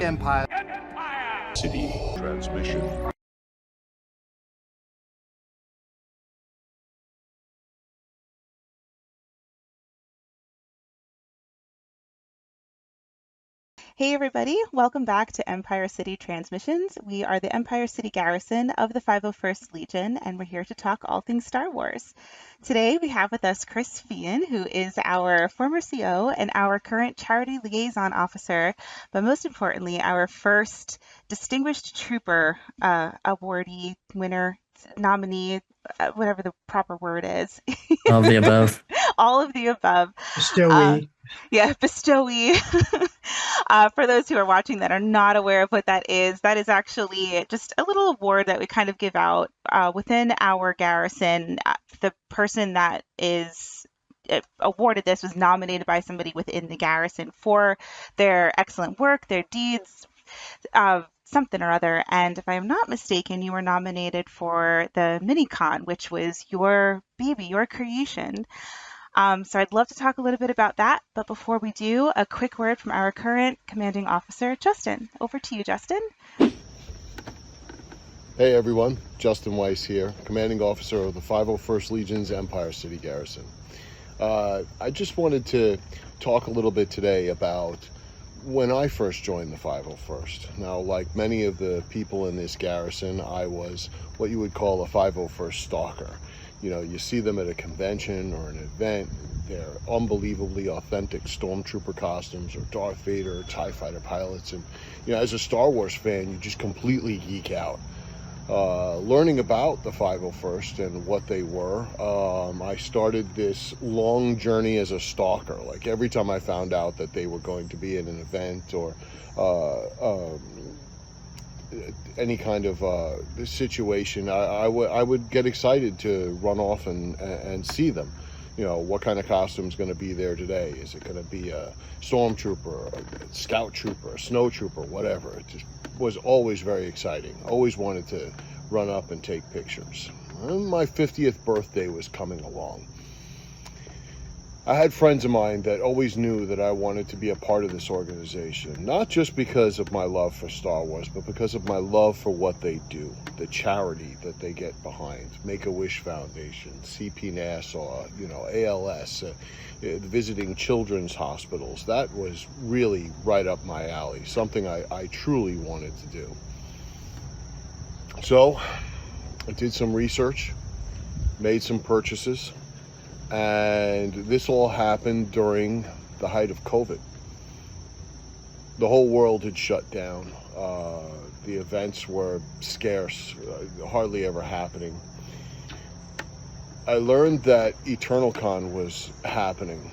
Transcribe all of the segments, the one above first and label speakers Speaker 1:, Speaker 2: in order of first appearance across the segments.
Speaker 1: Empire
Speaker 2: City transmission.
Speaker 3: Hey everybody, welcome back to Empire City Transmissions. We are the Empire City Garrison of the 501st Legion, and we're here to talk all things Star Wars. Today we have with us Chris Feehan, who is our former CO and our current Charity Liaison Officer, but most importantly, our first Distinguished Trooper awardee, winner, nominee, whatever the proper word is.
Speaker 4: All of the above.
Speaker 3: All of the above.
Speaker 5: Bestowee.
Speaker 3: Yeah, bestowee. For those who are watching that are not aware of what that is actually just a little award that we kind of give out within our garrison. The person that is awarded this was nominated by somebody within the garrison for their excellent work, their deeds, something or other. And if I'm not mistaken, you were nominated for the mini-con, which was your baby, your creation. So I'd love to talk a little bit about that. But before we do, a quick word from our current commanding officer, Justin. Over to you, Justin.
Speaker 6: Hey everyone, Justin Weiss here, commanding officer of the 501st Legion's Empire City Garrison. I just wanted to talk a little bit today about when I first joined the 501st. Now, like many of the people in this garrison, I was what you would call a 501st stalker. You know, you see them at a convention or an event, they're unbelievably authentic Stormtrooper costumes or Darth Vader or TIE Fighter pilots. And, you know, as a Star Wars fan, you just completely geek out. Learning about the 501st and what they were, I started this long journey as a stalker. Like every time I found out that they were going to be in an event or any kind of situation, I would get excited to run off and see them. You know, what kind of costume is going to be there today? Is it going to be a Stormtrooper, a Scout Trooper, a Snow Trooper, whatever? It just was always very exciting. Always wanted to run up and take pictures. And my 50th birthday was coming along. I had friends of mine that always knew that I wanted to be a part of this organization, not just because of my love for Star Wars, but because of my love for what they do, the charity that they get behind, Make-A-Wish Foundation, CP Nassau, you know, ALS, visiting children's hospitals. That was really right up my alley, something I truly wanted to do. So I did some research, made some purchases, and this all happened during the height of COVID. The whole world had shut down. The events were scarce, hardly ever happening. I learned that EternalCon was happening.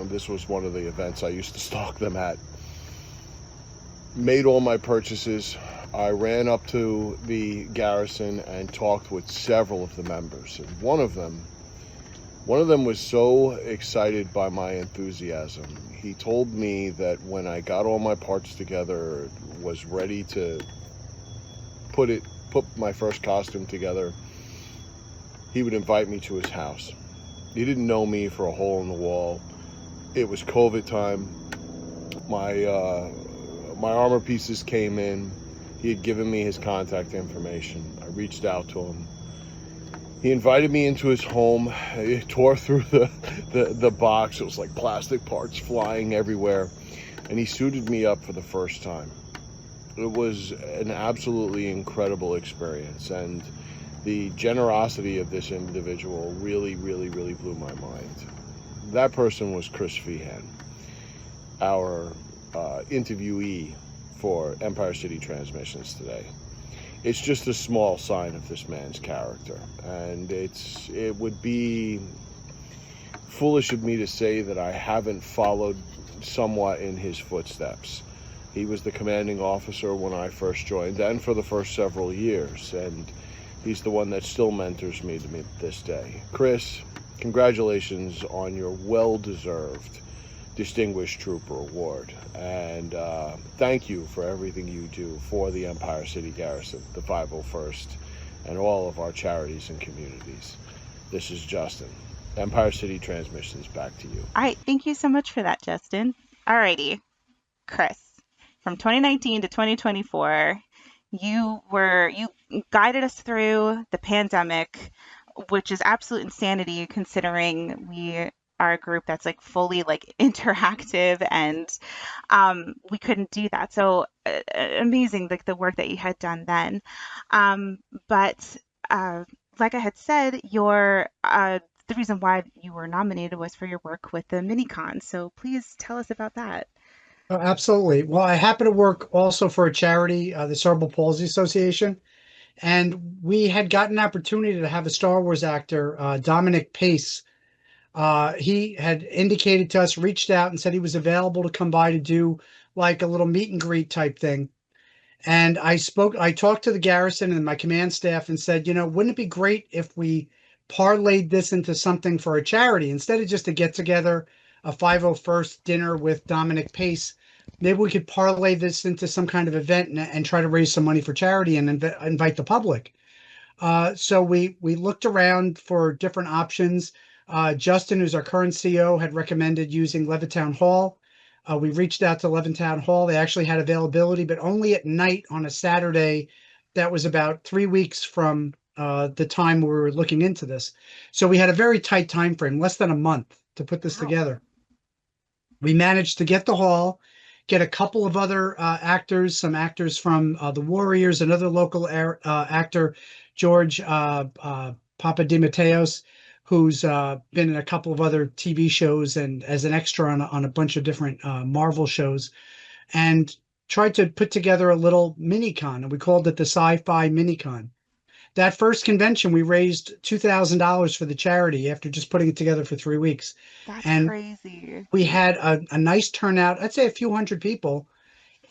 Speaker 6: This was one of the events I used to stalk them at. Made all my purchases. I ran up to the garrison and talked with several of the members. And one of them was so excited by my enthusiasm. He told me that when I got all my parts together, was ready to put my first costume together, he would invite me to his house. He didn't know me for a hole in the wall. It was COVID time. My armor pieces came in. He had given me his contact information. I reached out to him. He invited me into his home. He tore through the box. It was like plastic parts flying everywhere. And he suited me up for the first time. It was an absolutely incredible experience. And the generosity of this individual really, really, really blew my mind. That person was Chris Feehan, our interviewee for Empire City Transmissions today. It's just a small sign of this man's character, and it would be foolish of me to say that I haven't followed somewhat in his footsteps. He was the commanding officer when I first joined, and for the first several years, and he's the one that still mentors me to this day. Chris, congratulations on your well-deserved Distinguished Trooper Award, and thank you for everything you do for the Empire City Garrison, the 501st, and all of our charities and communities. This is Justin. Empire City Transmissions, back to you.
Speaker 3: All right, thank you so much for that, Justin. All righty, Chris, from 2019 to 2024, you guided us through the pandemic, which is absolute insanity considering we are a group that's like fully like interactive and we couldn't do that. So amazing, like the work that you had done then. But like I had said, your the reason why you were nominated was for your work with the MiniCon. So please tell us about that.
Speaker 1: Oh, absolutely. Well, I happen to work also for a charity, the Cerebral Palsy Association, and we had gotten an opportunity to have a Star Wars actor, Dominic Pace. He had indicated to us, reached out and said he was available to come by to do like a little meet and greet type thing. And I talked to the garrison and my command staff and said, wouldn't it be great if we parlayed this into something for a charity instead of just a get together, a 501st dinner with Dominic Pace? Maybe we could parlay this into some kind of event and try to raise some money for charity and invite the public. So we looked around for different options. Justin, who's our current CEO, had recommended using Levittown Hall. We reached out to Levittown Hall. They actually had availability, but only at night on a Saturday. That was about 3 weeks from the time we were looking into this. So we had a very tight time frame, less than a month to put this
Speaker 3: Wow.
Speaker 1: together. We managed to get the hall, get a couple of other actors, some actors from the Warriors, another local actor, George Papadimitrios, who's been in a couple of other TV shows and as an extra on a bunch of different Marvel shows, and tried to put together a little mini-con, and we called it the Sci-Fi Mini-Con. That first convention, we raised $2,000 for the charity after just putting it together for 3 weeks.
Speaker 3: That's
Speaker 1: And
Speaker 3: crazy.
Speaker 1: we had a nice turnout. I'd say a few hundred people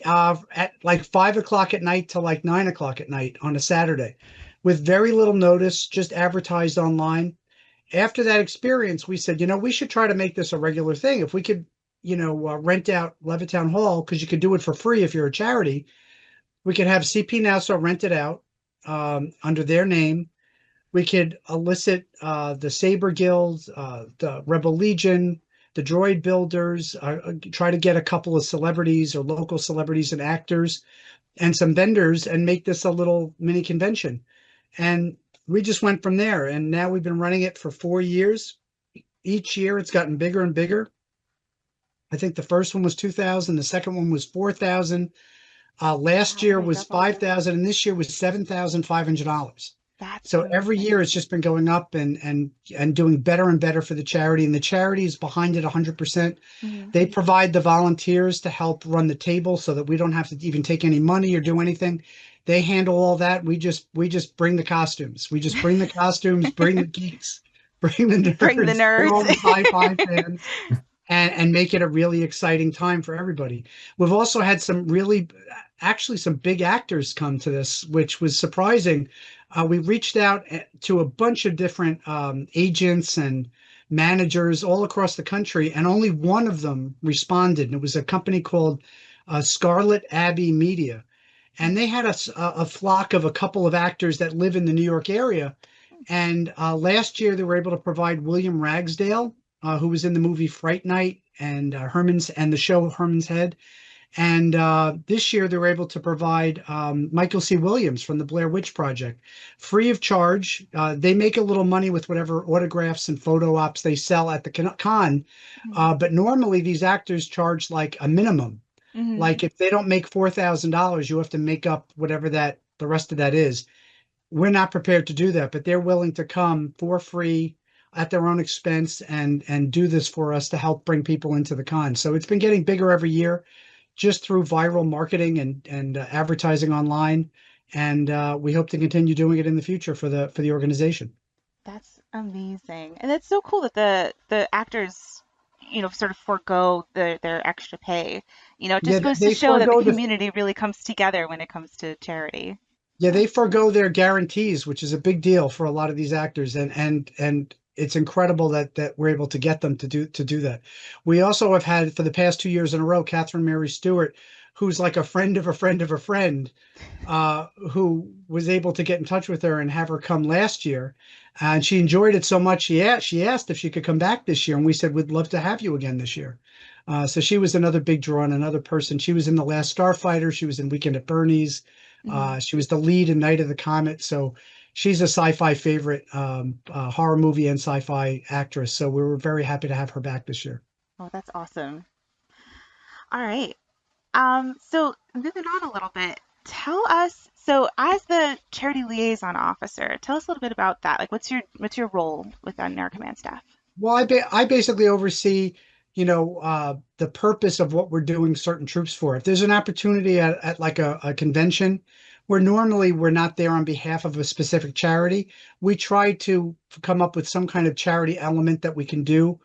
Speaker 1: at like 5 o'clock at night to like 9 o'clock at night on a Saturday with very little notice, just advertised online. After that experience, we said, we should try to make this a regular thing. If we could, rent out Levittown Hall, because you could do it for free if you're a charity, we could have CP Nassau rent it out under their name. We could elicit the Saber Guild, the Rebel Legion, the Droid Builders, try to get a couple of celebrities or local celebrities and actors and some vendors and make this a little mini convention. And we just went from there. And now we've been running it for 4 years. Each year it's gotten bigger and bigger. I think the first one was 2,000. The second one was 4,000. Last year was 5,000, and this year was $7,500. So every year it's just been going up and doing better and better for the charity, and the charity is behind it 100%.
Speaker 3: Mhm.
Speaker 1: They provide the volunteers to help run the table so that we don't have to even take any money or do anything. They handle all that. We just bring the costumes. We just bring the costumes, bring the geeks, bring the nerds,
Speaker 3: Bring the
Speaker 1: bring all the
Speaker 3: nerds.
Speaker 1: sci-fi fans. And make it a really exciting time for everybody. We've also had actually some big actors come to this, which was surprising. We reached out to a bunch of different agents and managers all across the country, and only one of them responded. And it was a company called Scarlet Abbey Media. And they had a flock of a couple of actors that live in the New York area. And last year, they were able to provide William Ragsdale, who was in the movie Fright Night and the show Herman's Head. And this year they were able to provide Michael C. Williams from the Blair Witch Project, free of charge. They make a little money with whatever autographs and photo ops they sell at the con. But normally these actors charge like a minimum.
Speaker 3: Mhm.
Speaker 1: Like if they don't make $4,000, you have to make up whatever the rest of that is. We're not prepared to do that, but they're willing to come for free at their own expense and do this for us to help bring people into the con. So it's been getting bigger every year just through viral marketing and advertising online. And we hope to continue doing it in the future for the organization.
Speaker 3: That's amazing. And it's so cool that the actors, sort of forego their extra pay. It
Speaker 1: Yeah,
Speaker 3: just goes to
Speaker 1: they
Speaker 3: show that the
Speaker 1: forego
Speaker 3: community really comes together when it comes to charity.
Speaker 1: they forego their guarantees, which is a big deal for a lot of these actors. And it's incredible that we're able to get them to do that. We also have had for the past 2 years in a row, Catherine Mary Stewart, who's like a friend of a friend of a friend, who was able to get in touch with her and have her come last year. And she enjoyed it so much. She asked if she could come back this year. And we said, we'd love to have you again this year. So she was another big draw and another person. She was in The Last Starfighter. She was in Weekend at Bernie's. She was the lead in Night of the Comet. So she's a sci-fi favorite, horror movie and sci-fi actress. So we were very happy to have her back this year.
Speaker 3: Oh, that's awesome. All right. So moving on a little bit, tell us, so as the charity liaison officer, tell us a little bit about that. Like what's your role within our command staff?
Speaker 1: Well, I basically oversee, the purpose of what we're doing certain troops for. If there's an opportunity at like a convention where normally we're not there on behalf of a specific charity, we try to come up with some kind of charity element that we can do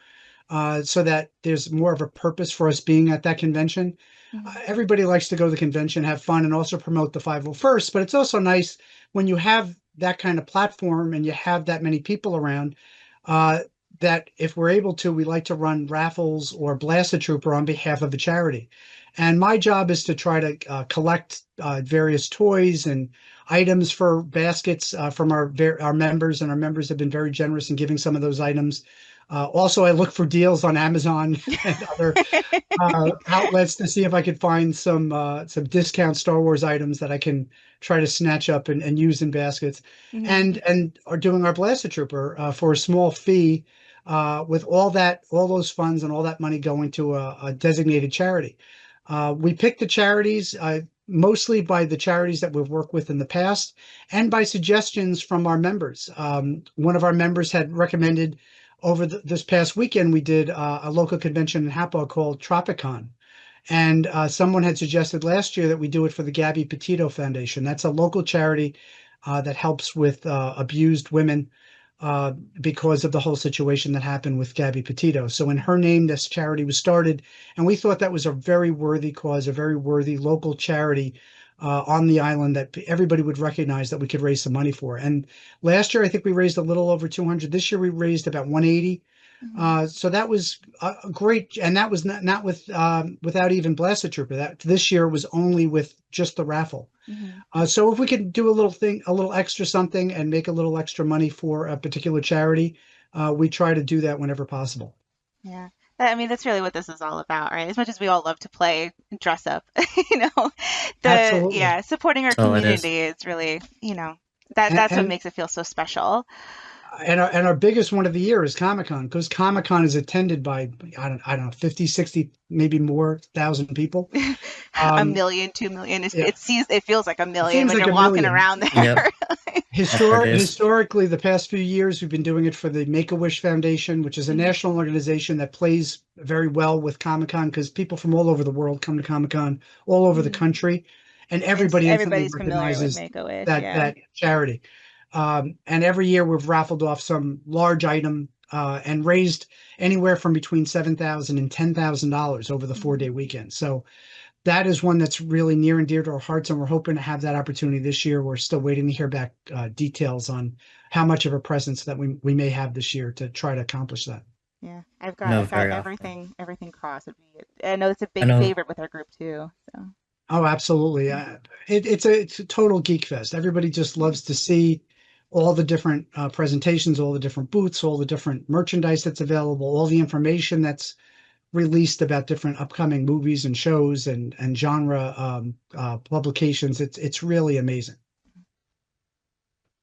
Speaker 1: so that there's more of a purpose for us being at that convention.
Speaker 3: Mhm.
Speaker 1: Everybody likes to go to the convention, have fun, and also promote the 501st, but it's also nice when you have that kind of platform and you have that many people around. Uh, that if we're able to, we like to run raffles or blast a trooper on behalf of a charity. And my job is to try to collect various toys and items for baskets from our members, and our members have been very generous in giving some of those items. Also, I look for deals on Amazon and other outlets to see if I could find some discount Star Wars items that I can try to snatch up and use in baskets,
Speaker 3: Mhm.
Speaker 1: and are doing our Blaster Trooper for a small fee, with all those funds and all that money going to a designated charity. We picked the charities mostly by the charities that we've worked with in the past and by suggestions from our members. One of our members had recommended over this past weekend, we did a local convention in Happo called Tropicon. And someone had suggested last year that we do it for the Gabby Petito Foundation. That's a local charity that helps with abused women because of the whole situation that happened with Gabby Petito. So in her name, this charity was started, and we thought that was a very worthy cause, a very worthy local charity on the island that everybody would recognize that we could raise some money for. And last year, I think we raised a little over 200. This year, we raised about 180.
Speaker 3: Mhm.
Speaker 1: So that was great, and that was not with without even Blessed Trooper. That this year was only with just the raffle.
Speaker 3: Mhm.
Speaker 1: So if we could do a little extra something, and make a little extra money for a particular charity, we try to do that whenever possible.
Speaker 3: Yeah. I mean, that's really what this is all about, right? As much as we all love to play and dress up, you know,
Speaker 1: Absolutely.
Speaker 3: supporting our
Speaker 4: Oh, it is.
Speaker 3: community is really, that's what
Speaker 1: And
Speaker 3: makes it feel so special.
Speaker 1: our biggest one of the year is Comic-Con, because Comic-Con is attended by I don't know 50, 60, maybe more thousand people.
Speaker 3: A
Speaker 1: Um,
Speaker 3: million, 2 million.
Speaker 1: yeah,
Speaker 3: It feels like a
Speaker 1: it
Speaker 3: million
Speaker 1: seems
Speaker 3: when
Speaker 1: like
Speaker 3: you're
Speaker 1: a
Speaker 3: walking
Speaker 1: million.
Speaker 3: around
Speaker 4: Yep,
Speaker 3: there.
Speaker 4: that's what it is.
Speaker 1: Historically, the past few years, we've been doing it for the Make-A-Wish Foundation, which is a
Speaker 3: Mhm.
Speaker 1: national organization that plays very well with Comic-Con, because people from all over the world come to Comic-Con, all over the
Speaker 3: Mhm.
Speaker 1: country, and
Speaker 3: And just
Speaker 1: everybody instantly
Speaker 3: everybody's familiar with
Speaker 1: recognizes
Speaker 3: Make-A-Wish, yeah.
Speaker 1: that charity. And every year we've raffled off some large item and raised anywhere from between $7,000 and $10,000 over the 4 day
Speaker 3: Mhm.
Speaker 1: weekend. So that is one that's really near and dear to our hearts, and we're hoping to have that opportunity this year. We're still waiting to hear back details on how much of a presence that we may have this year to try to accomplish that.
Speaker 3: Yeah,
Speaker 4: No,
Speaker 3: I've got
Speaker 4: very often.
Speaker 3: everything crossed. I know it's a
Speaker 4: I
Speaker 3: big
Speaker 4: know.
Speaker 3: favorite with our group too. So
Speaker 1: Oh, absolutely. It's a total geek fest. Everybody just loves to see all the different presentations, all the different booths, all the different merchandise that's available, all the information that's released about different upcoming movies and shows and genre publications. It's really amazing.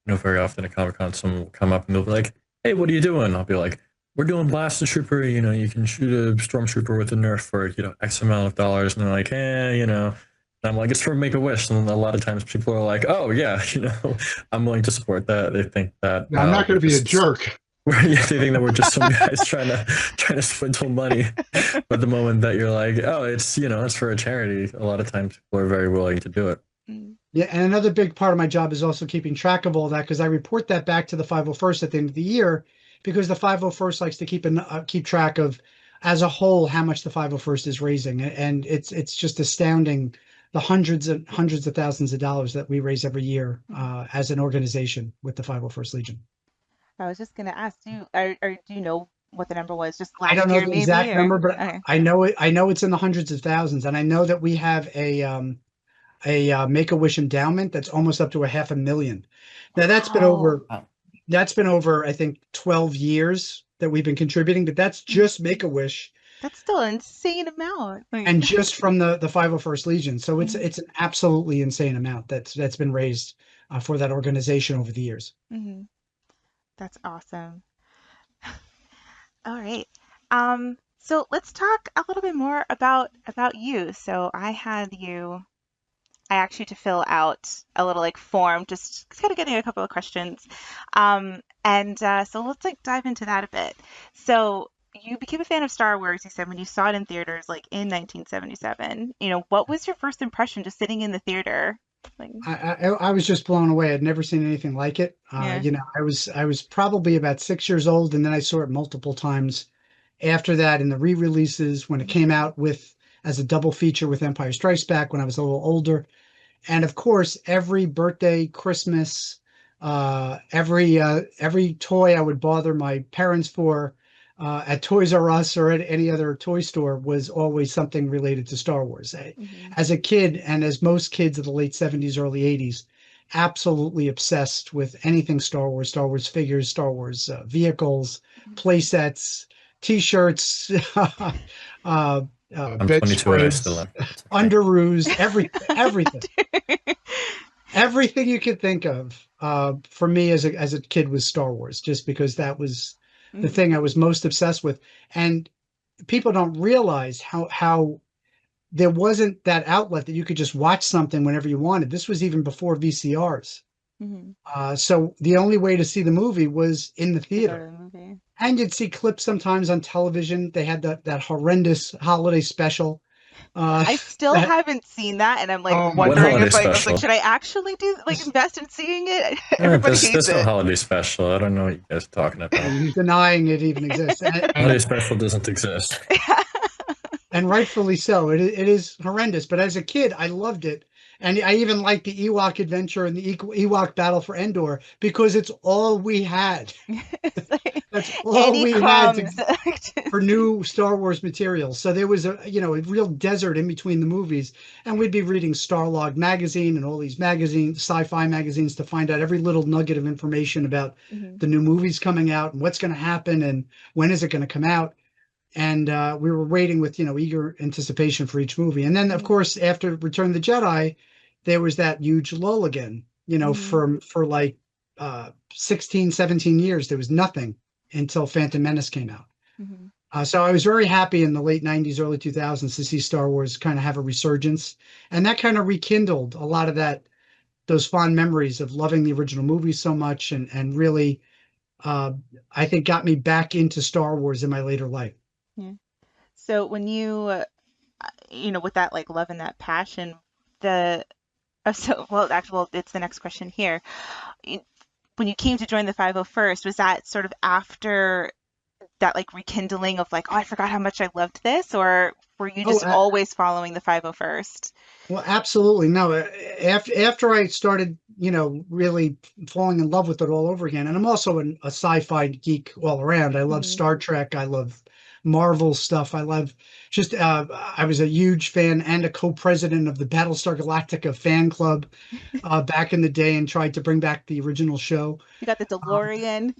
Speaker 4: Very often at Comic Con, someone will come up and they'll be like, "Hey, what are you doing?" I'll be like, "We're doing Blast Trooper. You can shoot a Stormtrooper with a Nerf for X amount of dollars." And they're like, And I'm like, "It's for Make a Wish." And a lot of times people are like, "Oh yeah, I'm willing to support that." They think that
Speaker 6: Yeah, I'm not going
Speaker 4: we're
Speaker 6: to be a
Speaker 4: just
Speaker 6: jerk.
Speaker 4: they think that we're just some guys trying to swindle money. But the moment that you're like, "Oh, it's for a charity," a lot of times people are very willing to do it.
Speaker 3: mm,
Speaker 1: Yeah, and another big part of my job is also keeping track of all that, because I report that back to the 501st at the end of the year, because the 501st likes to keep track of as a whole how much the 501st is raising, and it's just astounding the hundreds of thousands of dollars that we raise every year
Speaker 3: mhm.
Speaker 1: as an organization with the 501st Legion.
Speaker 3: I was just gonna ask, do you know what the number was just
Speaker 1: I don't
Speaker 3: last
Speaker 1: know
Speaker 3: year
Speaker 1: the
Speaker 3: maybe
Speaker 1: exact
Speaker 3: or
Speaker 1: number, but
Speaker 3: okay.
Speaker 1: I know it. I know it's in the hundreds of thousands, and I know that we have a Make-A-Wish endowment that's almost up to a half a million. Now
Speaker 3: Wow.
Speaker 4: Wow.
Speaker 1: that's been over I think 12 years that we've been contributing, but that's
Speaker 3: Mm,
Speaker 1: just Make-A-Wish.
Speaker 3: That's still an insane amount. Like,
Speaker 1: and just from the 501st Legion. So it's
Speaker 3: Mhm.
Speaker 1: it's an absolutely insane amount that's been raised for that organization over the years.
Speaker 3: Mhm. That's awesome. All right. So let's talk a little bit more about you. So I asked you to fill out a little like form, just kind of getting a couple of questions. And so let's like dive into that a bit. So you became a fan of Star Wars, you said, when you saw it in theaters like in 1977. What was your first impression just sitting in the theater? Like,
Speaker 1: I was just blown away. I'd never seen anything like it.
Speaker 3: yeah.
Speaker 1: I was probably about 6 years old, and then I saw it multiple times after that in the re-releases when it came out with as a double feature with Empire Strikes Back when I was a little older. And of course, every birthday, Christmas, every toy I would bother my parents for at Toys R Us or at any other toy store was always something related to Star Wars.
Speaker 3: Hmm.
Speaker 1: As a kid, and as most kids of the late 70s, early 80s, absolutely obsessed with anything Star Wars figures, Star Wars vehicles, play sets, T-shirts, uh,
Speaker 4: I'm 22 and I still
Speaker 1: bedspreads,
Speaker 4: am. It's okay.
Speaker 1: underoos, everything. Everything you could think of for me as a kid was Star Wars, just because that was the
Speaker 3: Hmm.
Speaker 1: thing I was most obsessed with. And people don't realize how there wasn't that outlet that you could just watch something whenever you wanted. This was even before VCRs.
Speaker 3: Hmm.
Speaker 1: So the only way to see the movie was in the
Speaker 3: To go to
Speaker 1: theater.
Speaker 3: the movie.
Speaker 1: And you'd see clips sometimes on television. They had that horrendous holiday special. Uh,
Speaker 3: I still
Speaker 1: that
Speaker 3: haven't seen that, and I'm like
Speaker 1: Oh my
Speaker 4: What
Speaker 3: wondering
Speaker 4: holiday
Speaker 3: if
Speaker 1: God,
Speaker 3: I was like,
Speaker 4: special?
Speaker 3: should I actually do like
Speaker 1: this,
Speaker 3: invest in seeing it? Everybody hates
Speaker 4: There's no
Speaker 3: it.
Speaker 4: holiday special. I don't know what you guys are talking about.
Speaker 1: he's denying it even exists,
Speaker 4: Holiday special doesn't exist.
Speaker 1: and rightfully so. It is horrendous, but as a kid, I loved it, and I even liked the Ewok adventure and the Ewok battle for Endor because it's all we had.
Speaker 3: It's like
Speaker 1: That's all
Speaker 3: any
Speaker 1: we had
Speaker 3: crumbs.
Speaker 1: for new Star Wars material. So there was a real desert in between the movies, and we'd be reading Starlog magazine and all these magazines, sci-fi magazines, to find out every little nugget of information about
Speaker 3: Mhm.
Speaker 1: the new movies coming out and what's going to happen and when is it going to come out. And we were waiting with eager anticipation for each movie. And then, of
Speaker 3: Mhm.
Speaker 1: course, after Return of the Jedi, there was that huge lull again.
Speaker 3: Mhm.
Speaker 1: For like 16, 17 years, there was nothing until Phantom Menace came out.
Speaker 3: Mhm.
Speaker 1: So I was very happy in the late 90s, early 2000s to see Star Wars kind of have a resurgence. And that kind of rekindled a lot of those fond memories of loving the original movie so much and really, uh, I think, got me back into Star Wars in my later life.
Speaker 3: Yeah. So when with that like love and that passion, the so well, actually, well, it's the next question here. Y- When you came to join the 501st, was that sort of after that like rekindling of like, oh, I forgot how much I loved this, or were you
Speaker 1: Oh,
Speaker 3: just always following the 501st?
Speaker 1: well, absolutely. No, after I started, really falling in love with it all over again, and I'm also a sci-fi geek all around. I love
Speaker 3: Hmm.
Speaker 1: Star Trek. I love Marvel stuff. I love just, I was a huge fan and a co-president of the Battlestar Galactica fan club back in the day and tried to bring back the original show.
Speaker 3: You got the
Speaker 1: Um,
Speaker 3: DeLorean,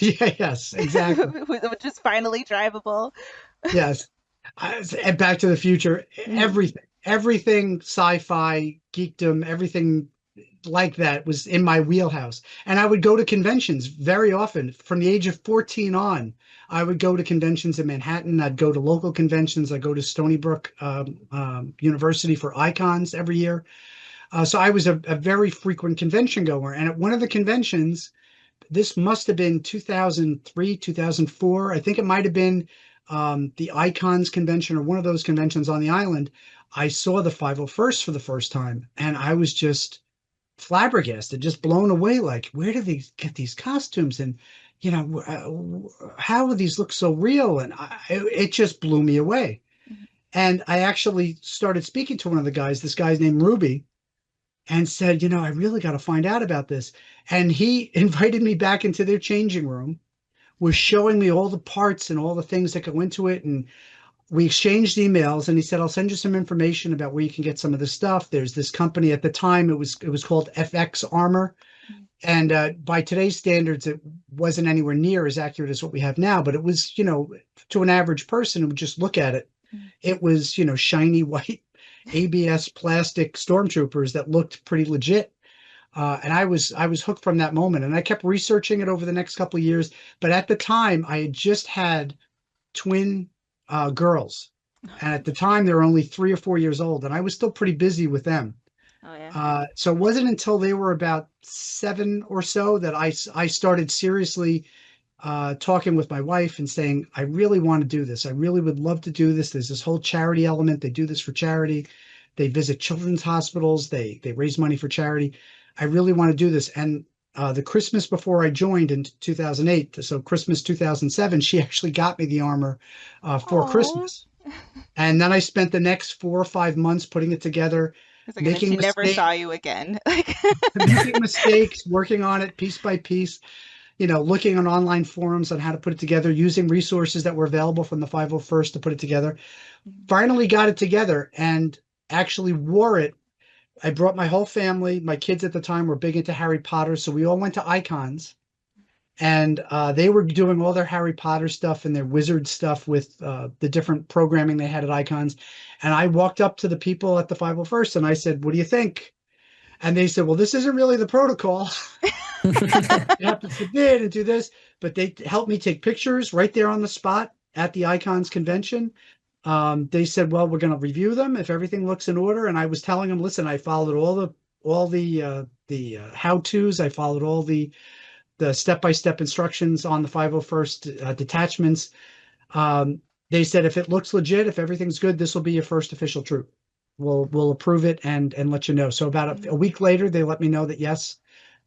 Speaker 1: yeah, yes, exactly.
Speaker 3: which is finally drivable.
Speaker 1: Yes. And Back to the Future,
Speaker 3: Hmm.
Speaker 1: everything sci-fi, geekdom, everything like that was in my wheelhouse. And I would go to conventions very often. From the age of 14 on, I would go to conventions in Manhattan. I'd go to local conventions. I'd go to Stony Brook University for icons every year. So I was a very frequent convention goer. And at one of the conventions, this must have been 2003, 2004. I think it might have been the Icons convention or one of those conventions on the island. I saw the 501st for the first time, and I was just flabbergasted, just blown away. Like, where do they get these costumes? And, how do these look so real? And it just blew me away. And I actually started speaking to one of the guys, this guy's named Ruby, and said, I really got to find out about this. And he invited me back into their changing room, was showing me all the parts and all the things that go into it. And we exchanged emails and he said, I'll send you some information about where you can get some of this stuff. There's this company at the time, it was called FX Armor. And by today's standards, it wasn't anywhere near as accurate as what we have now, but it was, to an average person who would just look at it, it was, shiny white ABS plastic stormtroopers that looked pretty legit. And I was hooked from that moment, and I kept researching it over the next couple of years. But at the time, I had just had twin girls, and at the time they were only 3 or 4 years old, and I was still pretty busy with them.
Speaker 3: Oh yeah.
Speaker 1: So it wasn't until they were about 7 or so that I started seriously talking with my wife and saying, I really want to do this. I really would love to do this. There's this whole charity element. They do this for charity. They visit children's hospitals. They raise money for charity. I really want to do this. And the Christmas before I joined in 2008, so Christmas 2007, she actually got me the armor for
Speaker 3: Aw.
Speaker 1: Christmas. And then I spent the next 4 or 5 months putting it together,
Speaker 3: It's like, and then she
Speaker 1: making
Speaker 3: never
Speaker 1: mistakes,
Speaker 3: saw you again. Like,
Speaker 1: making mistakes, working on it piece by piece, looking on online forums on how to put it together, using resources that were available from the 501st to put it together. Finally got it together and actually wore it. I brought my whole family. My kids at the time were big into Harry Potter, so we all went to Icons, and they were doing all their Harry Potter stuff and their wizard stuff with the different programming they had at Icons. And I walked up to the people at the 501st and I said, "What do you think?" And they said, "Well, this isn't really the protocol. You have to submit and do this." But they helped me take pictures right there on the spot at the Icons convention. They said, "Well, we're going to review them if everything looks in order." And I was telling them, "Listen, I followed all the how-tos. I followed all the step-by-step instructions on the 501st detachments." They said, "If it looks legit, if everything's good, this will be your first official troop. We'll approve it and let you know." So about a week later, they let me know that yes,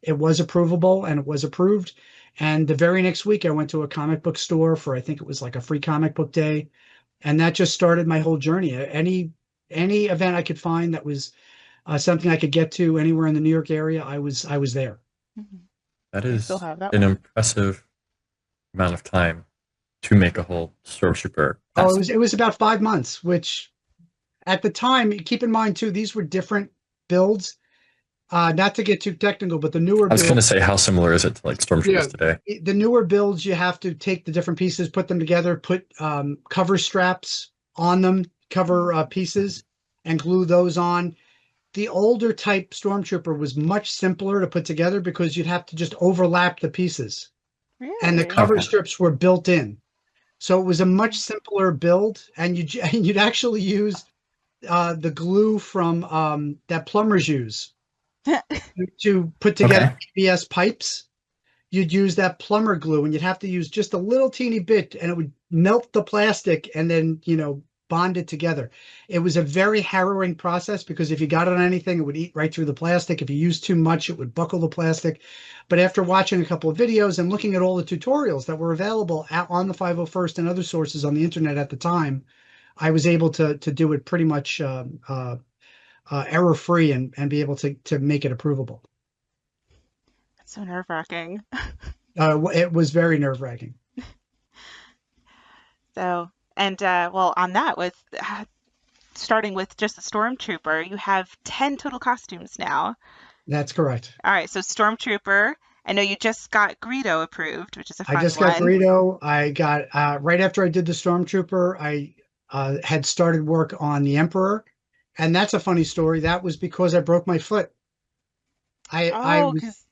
Speaker 1: it was approvable and it was approved. And the very next week, I went to a comic book store for, I think it was like a free comic book day, and that just started my whole journey. Any event I could find that was something I could get to anywhere in the New York area, I was there.
Speaker 4: That
Speaker 3: I
Speaker 4: is
Speaker 3: still have that
Speaker 4: an
Speaker 3: one.
Speaker 4: impressive amount of time to make a whole Stormtrooper.
Speaker 1: Oh, it was about 5 months, which at the time, keep in mind too, these were different builds. Not to get too technical, but the newer
Speaker 4: I was going to
Speaker 1: builds,
Speaker 4: say, how similar is it to like Stormtroopers
Speaker 1: Yeah.
Speaker 4: today?
Speaker 1: the newer builds, you have to take the different pieces, put them together, put cover straps on them, cover pieces, and glue those on. The older type Stormtrooper was much simpler to put together because you'd have to just overlap the pieces, and the
Speaker 3: Really?
Speaker 1: cover
Speaker 4: Okay.
Speaker 1: strips were built in. So it was a much simpler build, and you'd actually use the glue from that plumbers use to put together
Speaker 4: Okay.
Speaker 1: ABS pipes. You'd use that plumber glue, and you'd have to use just a little teeny bit, and it would melt the plastic and then bond it together. It was a very harrowing process because if you got it on anything, it would eat right through the plastic. If you used too much, it would buckle the plastic. But after watching a couple of videos and looking at all the tutorials that were available on the 501st and other sources on the internet at the time, I was able to do it pretty much error-free and be able to make it approvable.
Speaker 3: That's so nerve-wracking.
Speaker 1: It was very nerve-wracking.
Speaker 3: So, and well, on that, with starting with just the Stormtrooper, you have 10 total costumes now.
Speaker 1: That's correct.
Speaker 3: All right, so Stormtrooper, I know you just got Greedo approved, which is a
Speaker 1: I
Speaker 3: fun
Speaker 1: just got
Speaker 3: one.
Speaker 1: Greedo. I got right after I did the Stormtrooper, I had started work on the Emperor, and that's a funny story. That was because I broke my foot. I
Speaker 3: Oh,
Speaker 1: was
Speaker 3: because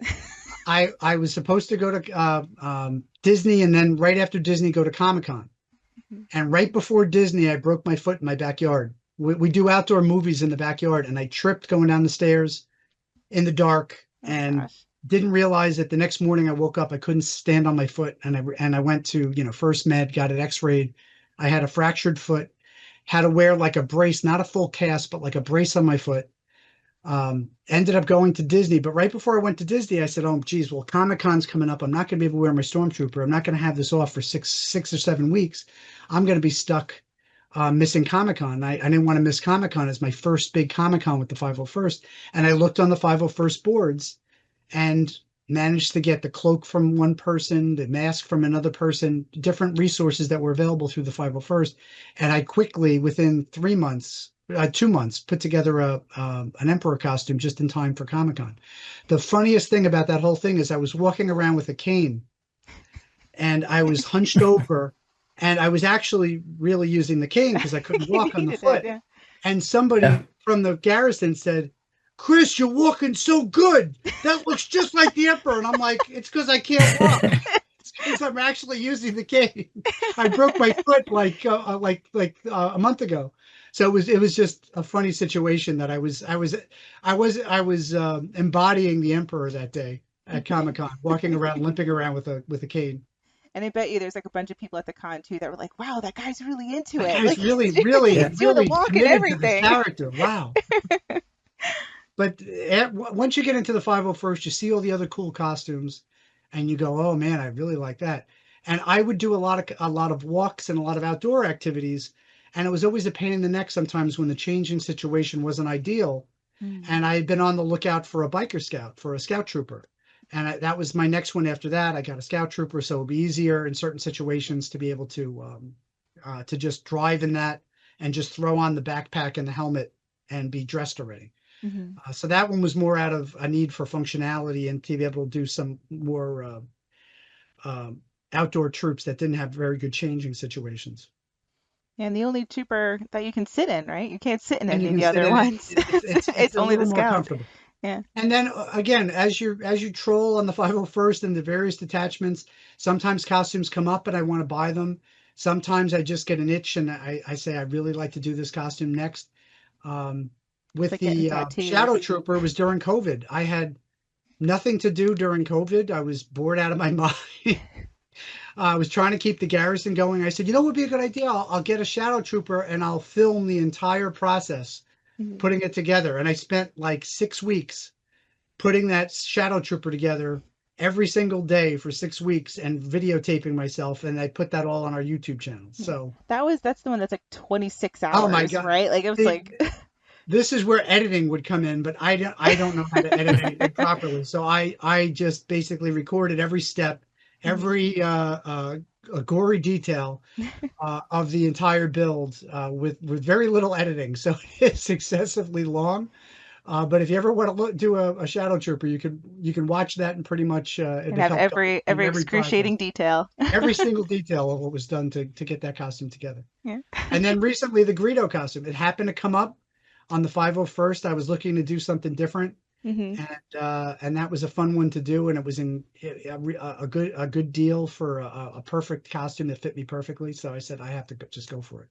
Speaker 1: I was supposed to go to Disney, and then right after Disney, go to Comic-Con. And right before Disney, I broke my foot in my backyard. We do outdoor movies in the backyard, and I tripped going down the stairs in the dark
Speaker 3: oh
Speaker 1: and
Speaker 3: gosh.
Speaker 1: didn't realize that the next morning I woke up, I couldn't stand on my foot, and I went to First Med, got it X-rayed. I had a fractured foot, had to wear like a brace, not a full cast, but like a brace on my foot. Ended up going to Disney, but right before I went to Disney, I said, "Oh, geez, well, Comic-Con's coming up. I'm not going to be able to wear my Stormtrooper. I'm not going to have this off for six or 7 weeks. I'm going to be stuck missing Comic-Con." I didn't want to miss Comic-Con as my first big Comic-Con with the 501st. And I looked on the 501st boards and managed to get the cloak from one person, the mask from another person, different resources that were available through the 501st. And I quickly, within 3 months, 2 months, put together an emperor costume just in time for Comic-Con. The funniest thing about that whole thing is I was walking around with a cane and I was hunched over and I was actually really using the cane because I couldn't walk on the
Speaker 3: You did,
Speaker 1: foot.
Speaker 3: yeah.
Speaker 1: And
Speaker 4: Yeah.
Speaker 1: somebody from the garrison said, "Chris, you're walking so good. That looks just like the emperor." And I'm like, "It's because I can't walk. It's because I'm actually using the cane. I broke my foot a month ago." So it was just a funny situation that I was embodying the emperor that day at Comic-Con, walking around, limping around with a cane.
Speaker 3: And I bet you there's like a bunch of people at the con too that were like, "Wow, that guy's really into
Speaker 1: That
Speaker 3: it.
Speaker 1: guy's
Speaker 3: Like
Speaker 1: really,
Speaker 4: Yeah.
Speaker 3: he's doing the
Speaker 1: really
Speaker 3: walk and
Speaker 1: committed to this
Speaker 3: everything."
Speaker 1: character. Wow. But once you get into the 501st, you see all the other cool costumes, and you go, "Oh man, I really like that." And I would do a lot of walks and a lot of outdoor activities, and it was always a pain in the neck sometimes when the changing situation wasn't ideal.
Speaker 3: Mm.
Speaker 1: And I had been on the lookout for a biker scout, for a scout trooper, and that was my next one after that. I got a scout trooper, so it'd be easier in certain situations to be able to just drive in that and just throw on the backpack and the helmet and be dressed already.
Speaker 3: Mhm.
Speaker 1: So that one was more out of a need for functionality and to be able to do some more outdoor troops that didn't have very good changing situations.
Speaker 3: And the only trooper that you can sit in, right? You can't sit in
Speaker 1: And you
Speaker 3: any of
Speaker 1: can
Speaker 3: the
Speaker 1: sit
Speaker 3: other
Speaker 1: in it.
Speaker 3: ones.
Speaker 1: It's
Speaker 3: It's
Speaker 1: a
Speaker 3: only the
Speaker 1: little more
Speaker 3: scout.
Speaker 1: comfortable.
Speaker 3: Yeah.
Speaker 1: And then again, as you troll on the 501st and the various detachments, sometimes costumes come up and I want to buy them. Sometimes I just get an itch and I say I really like to do this costume next. Um,
Speaker 3: It's
Speaker 1: with
Speaker 3: like getting
Speaker 1: the
Speaker 3: tattoos.
Speaker 1: Shadow Trooper, it was during COVID. I had nothing to do during COVID. I was bored out of my mind. I was trying to keep the garrison going. I said, you know what would be a good idea? I'll get a Shadow Trooper and I'll film the entire process
Speaker 3: Mhm.
Speaker 1: putting it together. And I spent like 6 weeks putting that Shadow Trooper together every single day for 6 weeks and videotaping myself. And I put that all on our YouTube channel.
Speaker 3: Yeah.
Speaker 1: So,
Speaker 3: That's the one that's like 26
Speaker 1: oh my
Speaker 3: hours,
Speaker 1: God.
Speaker 3: right? Like it was
Speaker 1: See,
Speaker 3: like
Speaker 1: this is where editing would come in, but I don't know how to edit anything properly. So I just basically recorded every step,
Speaker 3: Mhm.
Speaker 1: every a gory detail of the entire build with very little editing. So it's excessively long. But if you ever want to do a Shadow Trooper, you can watch that and pretty much
Speaker 3: and
Speaker 1: it'll
Speaker 3: have
Speaker 1: help document
Speaker 3: every
Speaker 1: every process,
Speaker 3: excruciating detail.
Speaker 1: every single detail of what was done to get that costume together.
Speaker 3: Yeah.
Speaker 1: And then recently the Greedo costume, it happened to come up on the 501st. I was looking to do something different,
Speaker 3: Hmm.
Speaker 1: and that was a fun one to do, and it was in a good deal for a perfect costume that fit me perfectly. So I said I have to just go for it.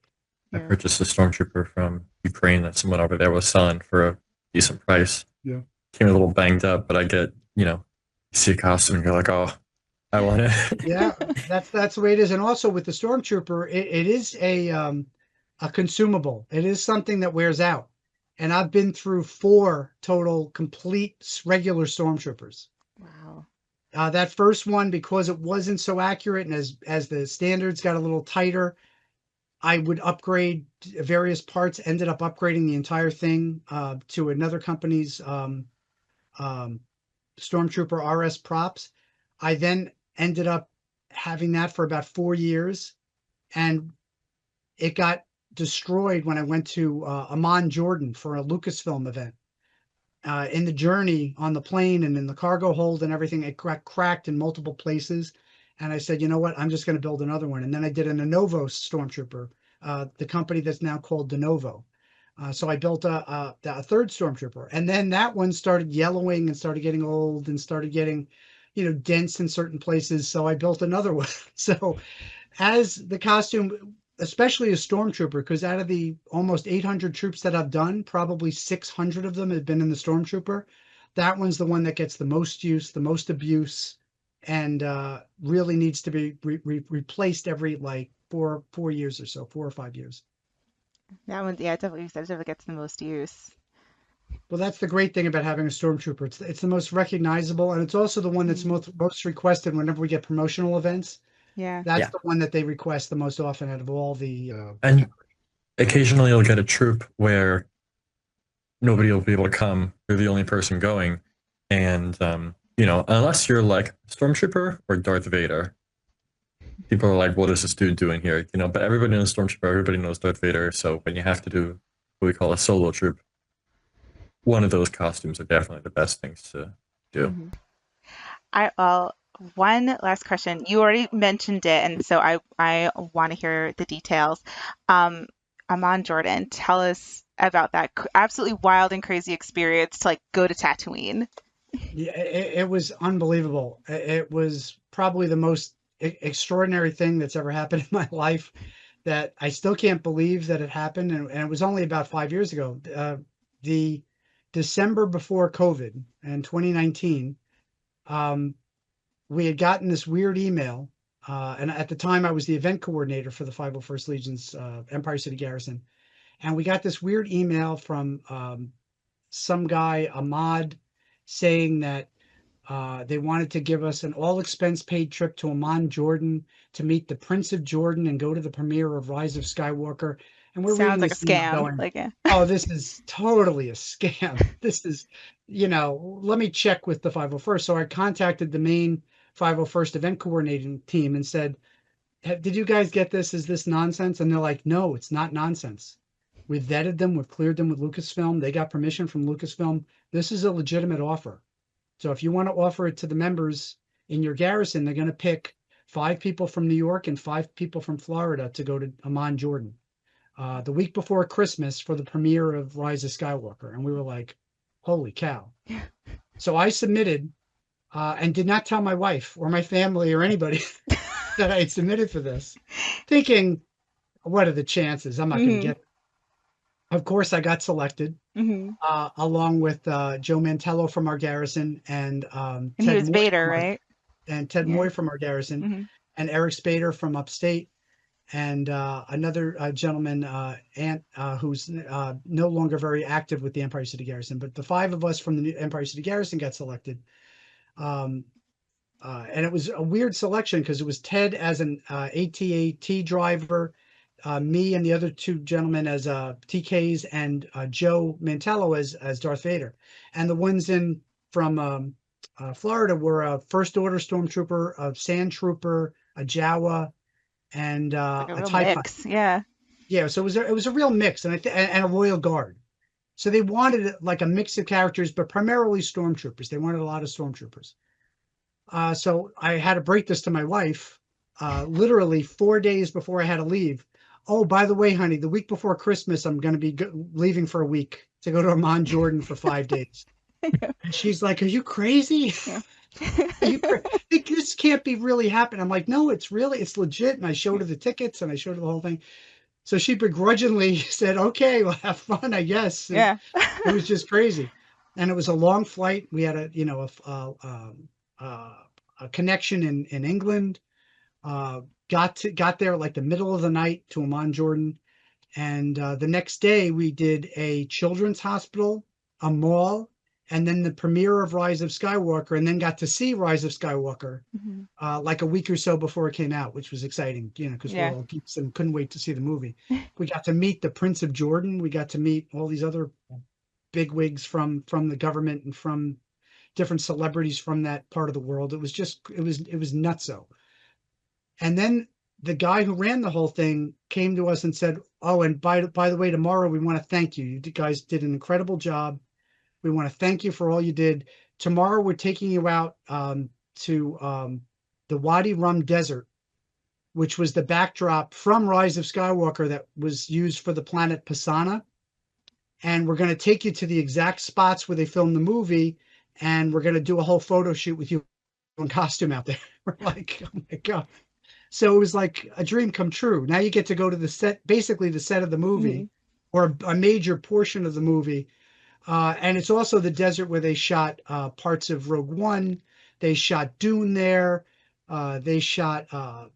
Speaker 4: I
Speaker 3: Yeah.
Speaker 4: purchased a Stormtrooper from Ukraine that someone over there was selling for a decent price.
Speaker 1: Yeah.
Speaker 4: Came a little banged up, but I get, you see a costume and you're like, oh, I want it.
Speaker 1: Yeah, that's the way it is. And also with the Stormtrooper, it is a consumable. It is something that wears out. And I've been through 4 total complete regular Stormtroopers.
Speaker 3: Wow.
Speaker 1: That first one, because it wasn't so accurate, and as the standards got a little tighter, I would upgrade various parts. Ended up upgrading the entire thing to another company's um, Stormtrooper RS props. I then ended up having that for about 4 years, and it got destroyed when I went to Amman, Jordan for a Lucasfilm event. In the journey on the plane and in the cargo hold and everything, it got cracked in multiple places. And I said, you know what? I'm just going to build another one. And then I did an Lenovo Stormtrooper, the company that's now called Lenovo. So I built a third Stormtrooper, and then that one started yellowing and started getting old and started getting, dense in certain places. So I built another one. So as the costume, especially a Stormtrooper, because out of the almost 800 troops that I've done, probably 600 of them have been in the Stormtrooper. That one's the one that gets the most use, the most abuse, and really needs to be replaced every like 4 years or so, 4 or 5 years.
Speaker 3: That one, yeah, definitely, that definitely gets the most use.
Speaker 1: Well, that's the great thing about having a Stormtrooper. It's the most recognizable, and it's also the one that's
Speaker 3: Mm.
Speaker 1: most requested whenever we get promotional events.
Speaker 3: Yeah.
Speaker 1: That's
Speaker 4: Yeah.
Speaker 1: the one that they request the most often out of all the.
Speaker 4: And occasionally you'll get a troop where nobody will be able to come. You're the only person going. And, unless you're like Stormtrooper or Darth Vader, people are like, what is this dude doing here? But everybody knows Stormtrooper, everybody knows Darth Vader. So when you have to do what we call a solo troop, one of those costumes are definitely the best things to do.
Speaker 3: Mhm. One last question. You already mentioned it, and so I want to hear the details. Um, Amon Jordan, tell us about that absolutely wild and crazy experience to like go to Tatooine.
Speaker 1: Yeah, it was unbelievable. It was probably the most extraordinary thing that's ever happened in my life that I still can't believe that it happened. And it was only about 5 years ago. The December before COVID in 2019, um, we had gotten this weird email. And at the time, I was the event coordinator for the 501st Legion's Empire City Garrison. And we got this weird email from some guy, Ahmad, saying that they wanted to give us an all expense paid trip to Amman, Jordan to meet the Prince of Jordan and go to the premiere of Rise of Skywalker. And we're
Speaker 3: Sounds
Speaker 1: reading
Speaker 3: like a
Speaker 1: this email
Speaker 3: scam.
Speaker 1: going,
Speaker 3: Like, yeah.
Speaker 1: oh, this is totally a scam. This is, let me check with the 501st. So I contacted the main 501st event coordinating team and said, did you guys get this? Is this nonsense? And they're like, no, it's not nonsense. We've vetted them. We've cleared them with Lucasfilm. They got permission from Lucasfilm. This is a legitimate offer. So if you want to offer it to the members in your garrison, they're going to pick 5 people from New York and 5 people from Florida to go to Amman, Jordan, the week before Christmas for the premiere of Rise of Skywalker. And we were like, holy cow. So I submitted and did not tell my wife or my family or anybody that I had submitted for this, thinking, what are the chances? I'm not going to
Speaker 3: Hmm.
Speaker 1: get it. Of course, I got selected
Speaker 3: Hmm.
Speaker 1: along with Joe Mantello from our garrison and
Speaker 3: And he was Vader, right?
Speaker 1: Ted
Speaker 3: Yeah.
Speaker 1: Moy from our garrison
Speaker 3: Hmm.
Speaker 1: and Eric Spader from upstate and another gentleman, who's no longer very active with the Empire City Garrison. But the 5 of us from the Empire City Garrison got selected. Um, and it was a weird selection because it was Ted as an AT-AT driver, me and the other 2 gentlemen as TKs, and Joe Mantello as Darth Vader. And the ones in from Florida were a First Order Stormtrooper, a Sand Trooper, a Jawa, and
Speaker 3: Like a
Speaker 1: a
Speaker 3: real
Speaker 1: TIE Pilot.
Speaker 3: mix. Yeah.
Speaker 1: Yeah, so it was a real mix, and and a Royal Guard. So they wanted like a mix of characters, but primarily Stormtroopers. They wanted a lot of Stormtroopers. So I had to break this to my wife, literally 4 days before I had to leave. Oh, by the way, honey, the week before Christmas, I'm going to be leaving for a week to go to Amman, Jordan for 5 days. And she's like, "Are you crazy?
Speaker 3: Yeah.
Speaker 1: Are you this can't be really happening." I'm like, "No, it's legit." And I showed her the tickets and I showed her the whole thing. So she begrudgingly said, "Okay, well, have fun, I guess." And
Speaker 3: Yeah.
Speaker 1: it was just crazy, and it was a long flight. We had a connection in England. Got there like the middle of the night to Amman, Jordan, and the next day we did a children's hospital, a mall, and then the premiere of Rise of Skywalker, and then got to see Rise of Skywalker
Speaker 3: Hmm.
Speaker 1: like a week or so before it came out, which was exciting, because we're
Speaker 3: Yeah.
Speaker 1: all geeks and couldn't wait to see the movie. We got to meet the Prince of Jordan. We got to meet all these other bigwigs from the government and from different celebrities from that part of the world. It was nutso. And then the guy who ran the whole thing came to us and said, "Oh, and by the way, tomorrow we want to thank you. You guys did an incredible job. We want to thank you for all you did. Tomorrow we're taking you out to the Wadi Rum Desert, which was the backdrop from Rise of Skywalker that was used for the planet Pisana. And we're going to take you to the exact spots where they filmed the movie, and we're going to do a whole photo shoot with you in costume out there." We're like, "Oh my God." So it was like a dream come true. Now you get to go to the set, basically the set of the
Speaker 3: Hmm.
Speaker 1: movie, or a major portion of the movie. And it's also the desert where they shot parts of Rogue One. They shot Dune there. They shot a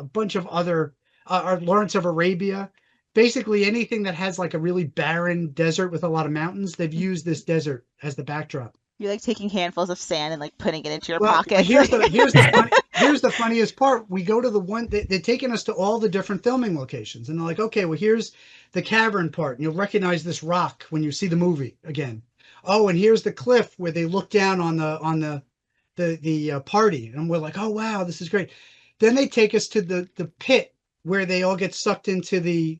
Speaker 1: bunch of other, or Lawrence of Arabia. Basically, anything that has like a really barren desert with a lot of mountains, they've used this desert as the backdrop.
Speaker 3: You're like taking handfuls of sand and like putting it into your
Speaker 1: Well,
Speaker 3: pockets.
Speaker 1: here's the funniest part. We go to the one they're taking us to all the different filming locations, and they're like, "Okay, well, here's the cavern part, and you'll recognize this rock when you see the movie again. Oh, and here's the cliff where they look down on the party," and we're like, "Oh wow, this is great." Then they take us to the pit where they all get sucked into the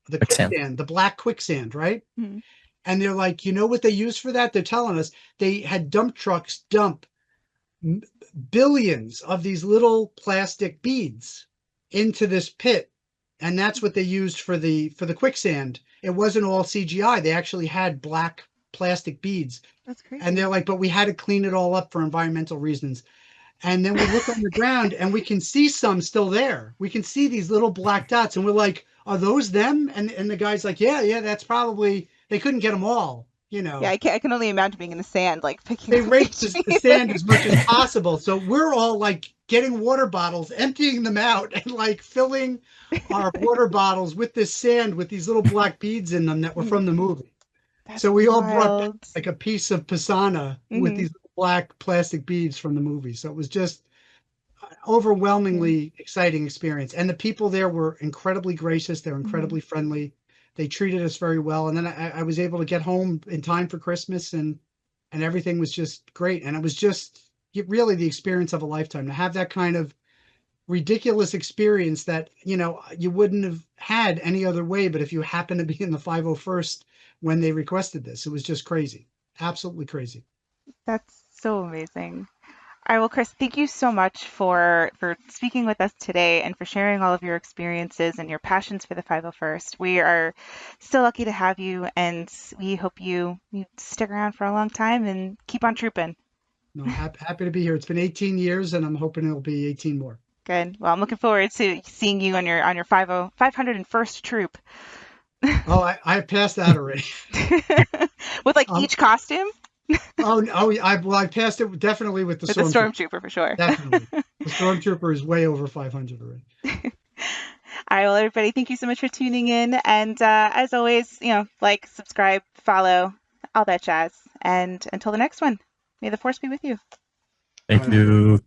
Speaker 1: the
Speaker 4: Quicksand.
Speaker 1: quicksand, the black quicksand, right?
Speaker 3: Mhm.
Speaker 1: And they're like, you know what they use for that? They're telling us they had dump trucks dump billions of these little plastic beads into this pit, and that's what they used for the quicksand. It wasn't all CGI. They actually had black plastic beads,
Speaker 3: That's crazy.
Speaker 1: and they're like, but we had to clean it all up for environmental reasons. And then we look on the ground and we can see some still there. We can see these little black dots, and we're like, are those them? And the guy's like, yeah, that's probably, they couldn't get them all, you know.
Speaker 3: Yeah, I can only imagine being in the sand, like picking
Speaker 1: They
Speaker 3: up
Speaker 1: raked
Speaker 3: each
Speaker 1: the sand as much as possible. So we're all like getting water bottles, emptying them out, and like filling our water bottles with this sand with these little black beads in them that were from the movie.
Speaker 3: That's
Speaker 1: So we all brought back
Speaker 3: wild.
Speaker 1: like a piece of pisana with
Speaker 3: Mhm.
Speaker 1: these black plastic beads from the movie. So it was just overwhelmingly exciting experience. And the people there were incredibly gracious. They're incredibly friendly. They treated us very well. And then I was able to get home in time for Christmas, and everything was just great. And it was just really the experience of a lifetime to have that kind of ridiculous experience that, you know, you wouldn't have had any other way. But if you happen to be in the 501st when they requested this, it was just crazy. Absolutely crazy.
Speaker 3: That's so amazing. All right, well, Chris, thank you so much for speaking with us today and for sharing all of your experiences and your passions for the 501st. We are so lucky to have you, and we hope you stick around for a long time and keep on trooping.
Speaker 1: No, happy to be here. It's been 18 years, and I'm hoping it'll be 18 more.
Speaker 3: Good. Well, I'm looking forward to seeing you on your 501st troop
Speaker 1: Oh, I passed that already.
Speaker 3: with like
Speaker 1: Um,
Speaker 3: each costume
Speaker 1: I passed it definitely with the
Speaker 3: with the
Speaker 1: stormtrooper.
Speaker 3: stormtrooper for sure.
Speaker 1: Definitely, the stormtrooper is way over 500 already.
Speaker 3: All right, well, everybody, thank you so much for tuning in. And as always, like, subscribe, follow, all that jazz. And until the next one, may the force be with you.
Speaker 4: Thank you.